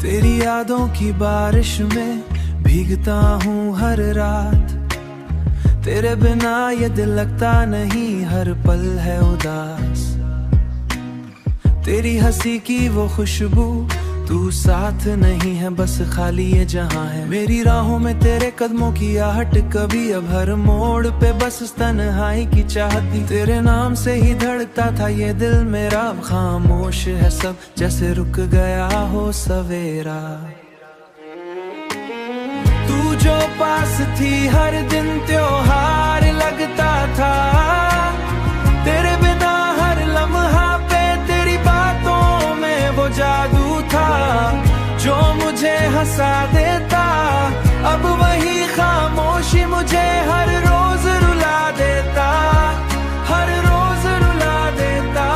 तेरी यादों की बारिश में भीगता हूँ हर रात। तेरे बिना ये दिल लगता नहीं, हर पल है उदास। तेरी हंसी की वो खुशबू, तू साथ नहीं है, बस खाली ये जहां है। मेरी राहों में तेरे कदमों की आहट, कभी अब हर मोड़ पे बस तन्हाई की चाहती। तेरे नाम से ही धड़कता था ये दिल मेरा, अब खामोश है सब, जैसे रुक गया हो सवेरा। तू जो पास थी हर दिन त्योहार लगता था, तेरे बिना हर लम्हा पे तेरी बातों में वो जादू था। जो मुझे हंसा देता, अब वही खामोशी मुझे हर रोज रुला देता, हर रोज रुला देता,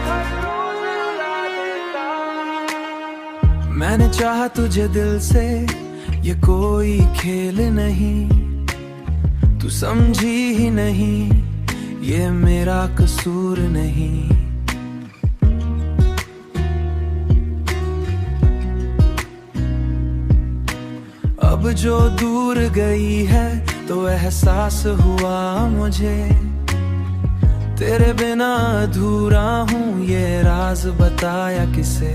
हर रोज रुला देता। मैंने चाहा तुझे दिल से, ये कोई खेल नहीं, तू समझी ही नहीं, ये मेरा कसूर नहीं। अब जो दूर गई है तो एहसास हुआ मुझे, तेरे बिना अधूरा हूँ ये राज बताया किसे।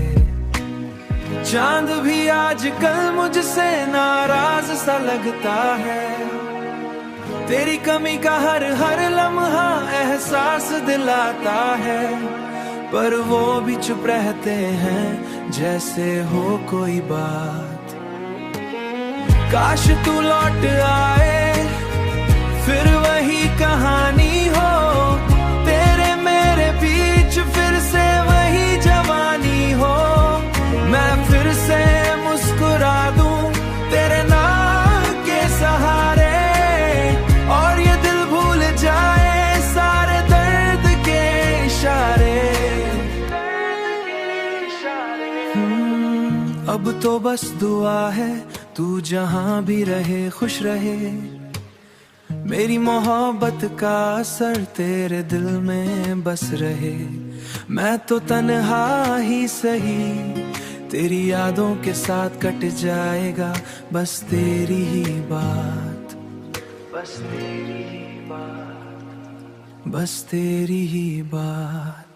चांद भी आजकल मुझसे नाराज सा लगता है, तेरी कमी का हर हर लम्हा एहसास दिलाता है। पर वो भी चुप रहते हैं जैसे हो कोई बात। काश तू लौट आए, फिर वही कहानी हो, तेरे मेरे बीच फिर से वही जवानी हो। मैं फिर से मुस्कुरा दूं तेरे नाम के सहारे, और ये दिल भूल जाए सारे दर्द के इशारे। अब तो बस दुआ है तू जहां भी रहे खुश रहे, मेरी मोहब्बत का असर तेरे दिल में बस रहे। मैं तो तन्हा ही सही, तेरी यादों के साथ कट जाएगा बस तेरी ही बात, बस तेरी ही बात, बस तेरी ही बात।